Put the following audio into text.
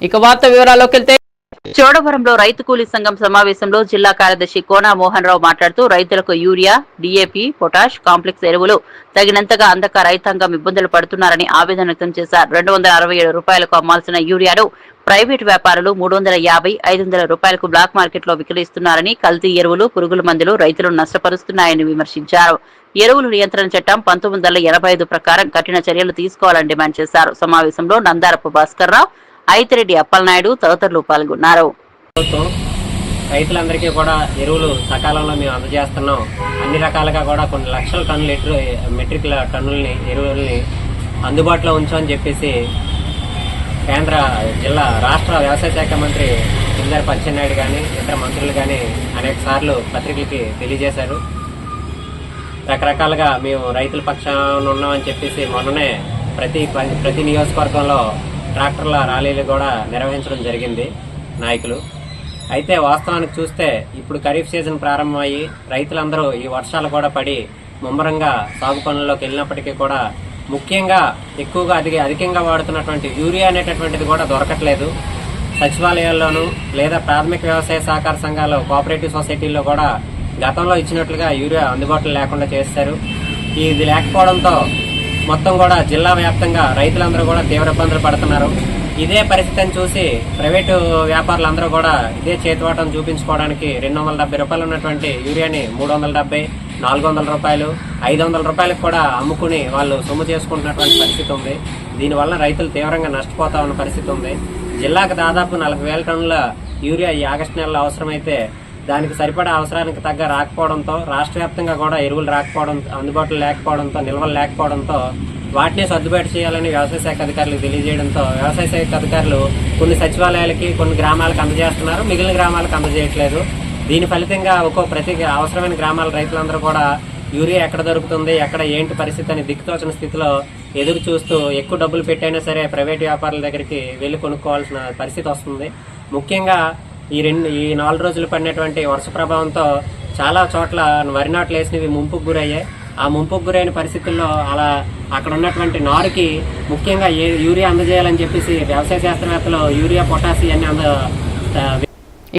ఇక వార్త వివరాల్లోకి వెళ్తే చోడవరంలో రైతు కూలీ సంఘం సమావేశంలో జిల్లా కార్యదర్శి కోనా మోహన్ రావు మాట్లాడుతూ రైతులకు యూరియా, డీఏపీ, పొటాష్, కాంప్లెక్స్ ఎరువులు తగినంతగా అందక రైతాంగం ఇబ్బందులు పడుతున్నారని ఆవేదన వ్యక్తం చేశారు. 267 రూపాయలకు అమ్మాల్సిన యూరియాను ప్రైవేటు వ్యాపారులు 350, 500 రూపాయలకు బ్లాక్ మార్కెట్ లో విక్రయిస్తున్నారని, కల్తీ ఎరువులు, పురుగుల మందులు రైతులను నష్టపరుస్తున్నాయని విమర్శించారు. ఎరువులు నియంత్రణ చట్టం 1985 ప్రకారం కఠిన చర్యలు తీసుకోవాలని డిమాండ్ చేశారు. సమావేశంలో నందారపు భాస్కర్ రావు, ఐతిరెడ్డి అప్పలనాయుడు తదితరులు పాల్గొన్నారు. రైతులందరికీ కూడా ఎరువులు సకాలంలో మేము అందజేస్తున్నాం. అన్ని రకాలుగా కూడా కొన్ని లక్షల టన్నుల మెట్రిక్ టన్నుల్ని ఎరువుల్ని అందుబాటులో ఉంచామని చెప్పేసి కేంద్ర రాష్ట్ర వ్యవసాయ శాఖ మంత్రి కింజరాపు అచ్చెన్నాయుడు కానీ ఇతర మంత్రులు కానీ అనేక సార్లు పత్రికలకి తెలియజేశారు. రకరకాలుగా మేము రైతుల పక్షాన ఉన్నామని చెప్పేసి మొన్ననే ప్రతి నియోజకవర్గంలో ట్రాక్టర్ల ర్యాలీలు కూడా నిర్వహించడం జరిగింది నాయకులు. అయితే వాస్తవానికి చూస్తే ఇప్పుడు ఖరీఫ్ సీజన్ ప్రారంభమయ్యి రైతులందరూ ఈ వర్షాలు కూడా పడి ముమ్మరంగా సాగు పనుల్లోకి వెళ్ళినప్పటికీ కూడా ముఖ్యంగా ఎక్కువగా అధికంగా వాడుతున్నటువంటి యూరియా అనేటటువంటిది కూడా దొరకట్లేదు. సచివాలయాల్లోనూ లేదా ప్రాథమిక వ్యవసాయ సహకార సంఘాలు, కోఆపరేటివ్ సొసైటీల్లో కూడా గతంలో ఇచ్చినట్లుగా యూరియా అందుబాటులో లేకుండా చేశారు. ఇది లేకపోవడంతో మొత్తం కూడా జిల్లా వ్యాప్తంగా రైతులందరూ కూడా తీవ్ర ఇబ్బందులు పడుతున్నారు. ఇదే పరిస్థితిని చూసి ప్రైవేటు వ్యాపారులందరూ కూడా ఇదే చేతివాటం చూపించుకోవడానికి 270 రూపాయలు ఉన్నటువంటి యూరియాని 370, 400 రూపాయలు, 500 రూపాయలకు కూడా అమ్ముకుని వాళ్ళు సొమ్ము చేసుకుంటున్నటువంటి పరిస్థితి ఉంది. దీనివల్ల రైతులు తీవ్రంగా నష్టపోతా ఉన్న పరిస్థితి ఉంది. జిల్లాకు దాదాపు 40,000 టన్నుల యూరియా ఈ ఆగస్టు నెలలో అవసరమైతే దానికి సరిపడా అవసరానికి తగ్గ రాకపోవడంతో, రాష్ట్ర వ్యాప్తంగా కూడా ఎరువులు రాకపోవడం, అందుబాటులో లేకపోవడంతో, నిల్వలు లేకపోవడంతో వాటిని సర్దుబాటు చేయాలని వ్యవసాయ శాఖ అధికారులకు తెలియజేయడంతో వ్యవసాయ శాఖ అధికారులు కొన్ని సచివాలయాలకి, కొన్ని గ్రామాలకు అందజేస్తున్నారు, మిగిలిన గ్రామాలకు అందజేయట్లేదు. దీని ఫలితంగా ప్రతి అవసరమైన గ్రామాల రైతులందరూ కూడా యూరియా ఎక్కడ దొరుకుతుంది, ఎక్కడ ఏంటి పరిస్థితి అని దిక్కుతోచని స్థితిలో ఎదురు చూస్తూ ఎక్కువ డబ్బులు పెట్టైనా సరే ప్రైవేట్ వ్యాపారుల దగ్గరికి వెళ్ళి కొనుక్కోవాల్సిన పరిస్థితి వస్తుంది. ముఖ్యంగా ఈ 4 రోజులు పడినటువంటి వర్ష ప్రభావంతో చాలా చోట్ల వరి నాట్లు వేసినవి ముంపుకు గురయ్యాయి. ఆ ముంపుకు గురైన పరిస్థితుల్లో అక్కడ ఉన్నటువంటి నారుకి ముఖ్యంగా యూరియా అందజేయాలని చెప్పేసి వ్యవసాయ శాస్త్రవేత్తలు యూరియా, పొటాష్ అన్ని